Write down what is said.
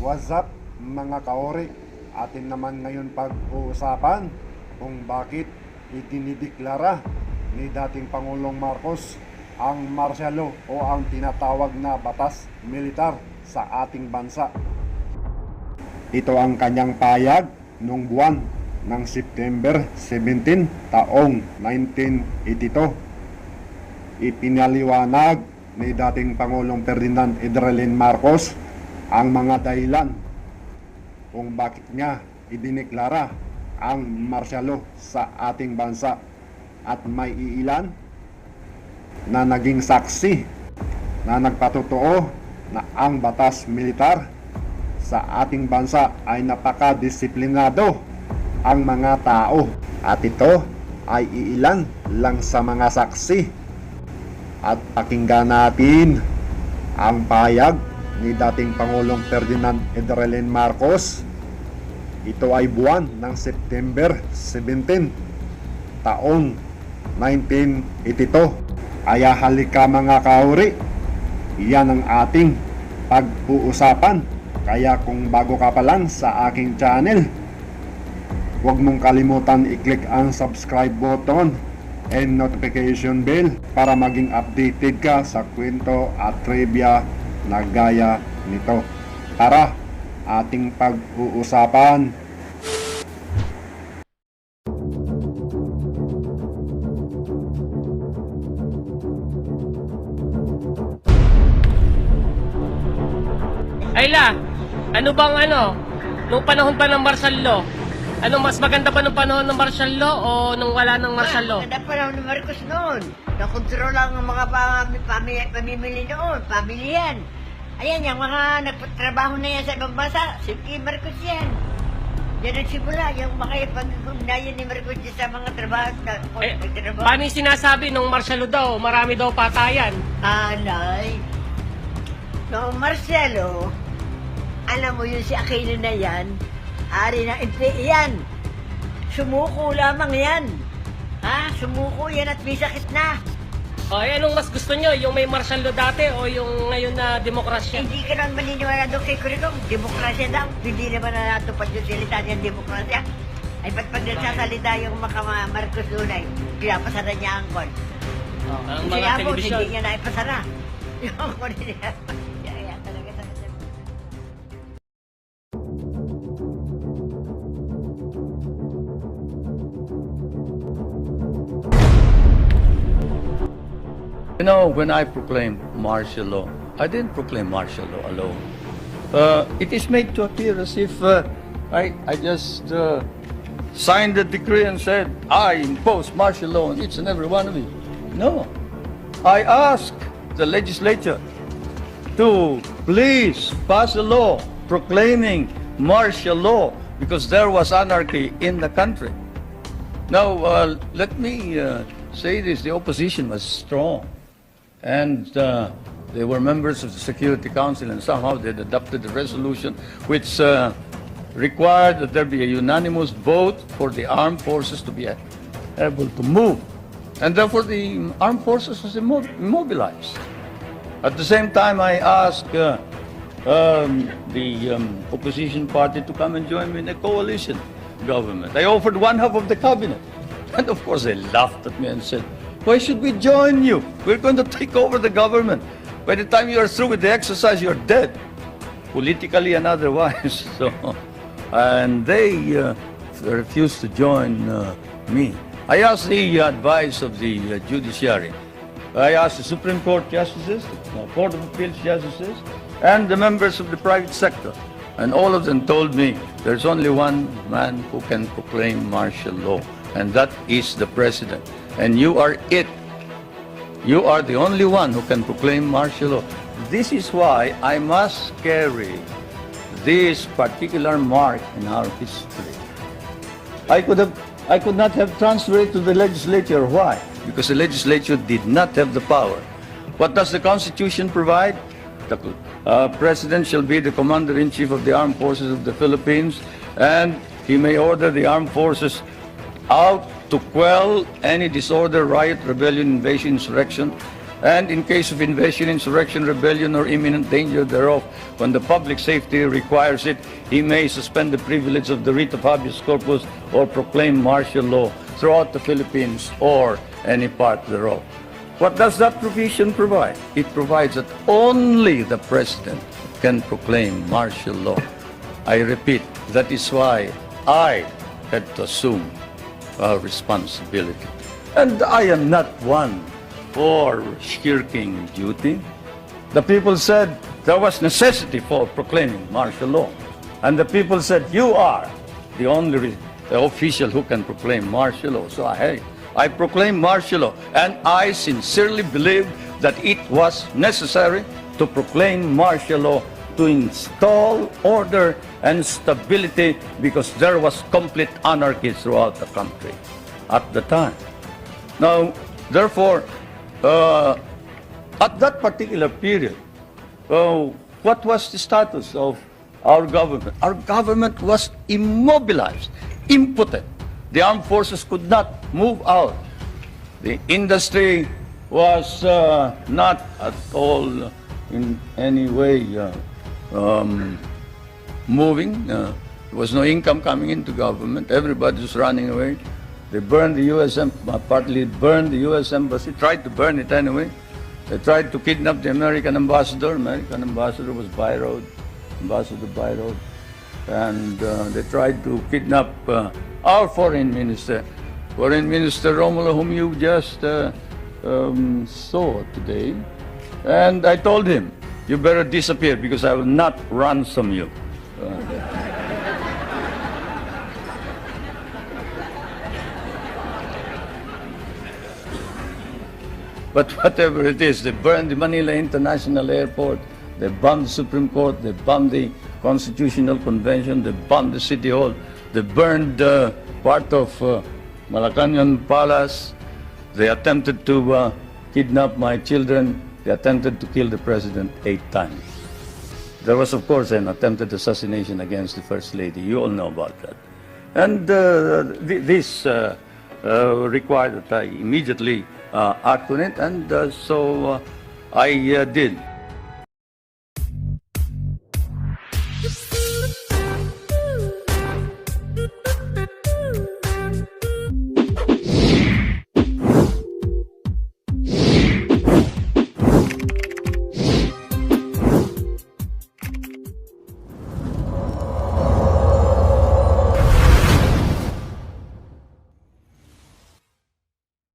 What's up mga kaori? Atin naman ngayon pag-uusapan kung bakit idinideklara ni dating Pangulong Marcos ang martial law o ang tinatawag na batas militar sa ating bansa. Ito ang kanyang payag noong buwan ng September 17 taong 1982. Ipinaliwanag ni dating Pangulong Ferdinand Marcos ang mga dahilan kung bakit niya idineklara ang martial law sa ating bansa, at may iilan na naging saksi na nagpatotoo na ang batas militar sa ating bansa ay napakadisiplinado ang mga tao, at ito ay iilan lang sa mga saksi. At pakinggan natin ang payag ni dating Pangulong Ferdinand Marcos. Ito ay buwan ng September 17 taong 1982. Kaya halika mga kauri, iyan ang ating pag-uusapan. Kaya kung bago ka pa lang sa aking channel, huwag mong kalimutan i-click ang subscribe button and notification bell para maging updated ka sa kwento at trivia na gaya nito. Tara, ating pag-uusapan. Ayla, ano bang nung panahon pa ng martial law? Ano mas maganda pa nung panahon ng martial law o nung wala ng martial law? Maganda pa ng Marcos noon. Nakontrol lang ang mga pamimili noon, pamilyan. Ayan, yung mga nagpatrabaho na yan sa ibang bansa, si Marcos yan. Yan nagsimula, yung mga pag-ugnayan ni Marcos sa mga trabaho. Paano yung sinasabi nung martial law daw, marami daw patayan? Alay. Noong martial law, alam mo yun si Aquino na yan, ari ng NPA yan. Sumuko lamang yan. Ha? Sumuko yan at may sakit na. O, anong mas gusto nyo? Yung may martial law dati o yung ngayon na demokrasya? Hindi ka naman maniniwala doon kay Kurikong. Demokrasya daw. Hindi naman na natupad yung salita niyang demokrasya. Ay ba't pag nagsasalita yung mga Marcos Lunay, pinapasara niya ang kon. Ang mga Siya mo, telebisyon. hindi niya naipasara. Yung kon niya. Kaya talaga talaga. You know, when I proclaimed martial law, I didn't proclaim martial law alone. It is made to appear as if I just signed the decree and said, I impose martial law on each and every one of you. No. I asked the legislature to please pass a law proclaiming martial law because there was anarchy in the country. Now, let me say this, the opposition was strong. And they were members of the Security Council, and somehow they adopted a resolution which required that there be a unanimous vote for the armed forces to be able to move. And therefore the armed forces was immobilized. At the same time, I asked the opposition party to come and join me in a coalition government. I offered one half of the cabinet. And of course they laughed at me and said, why should we join you? We're going to take over the government. By the time you are through with the exercise, you're dead, politically and otherwise. So, and they refused to join me. I asked the advice of the judiciary. I asked the Supreme Court justices, the Court of Appeals justices, and the members of the private sector. And all of them told me there's only one man who can proclaim martial law, and that is the president. And you are it. You are the only one who can proclaim martial law. This is why I must carry this particular mark in our history. I could not have transferred it to the legislature. Why? Because the legislature did not have the power. What does the Constitution provide? The President shall be the Commander-in-Chief of the Armed Forces of the Philippines, and he may order the armed forces out to quell any disorder, riot, rebellion, invasion, insurrection, And in case of invasion, insurrection, rebellion, or imminent danger thereof, when the public safety requires it, he may suspend the privilege of the writ of habeas corpus or proclaim martial law throughout the Philippines or any part thereof. What does that provision provide? It provides that only the President can proclaim martial law. I repeat, that is why I had to assume responsibility. And I am not one for shirking duty. The people said there was necessity for proclaiming martial law. And the people said, you are the only official who can proclaim martial law. So I proclaim martial law. And I sincerely believe that it was necessary to proclaim martial law to install order and stability because there was complete anarchy throughout the country at the time. Now, therefore, at that particular period, what was the status of our government? Our government was immobilized, impotent. The armed forces could not move out. The industry was not at all in any way moving. There was no income coming into government. Everybody was running away. They burned the U.S. partly burned the U.S. embassy, tried to burn it anyway. They tried to kidnap the American ambassador. American ambassador was Ambassador Byroad. And they tried to kidnap our foreign minister, Romulo, whom you just saw today. And I told him, you better disappear because I will not ransom you. But whatever it is, they burned the Manila International Airport, they bombed the Supreme Court, they bombed the Constitutional Convention, they bombed the City Hall, they burned part of Malacañang Palace, they attempted to kidnap my children, they attempted to kill the President 8 times. There was, of course, an attempted assassination against the First Lady. You all know about that. And this required that I immediately act on it, and so I did.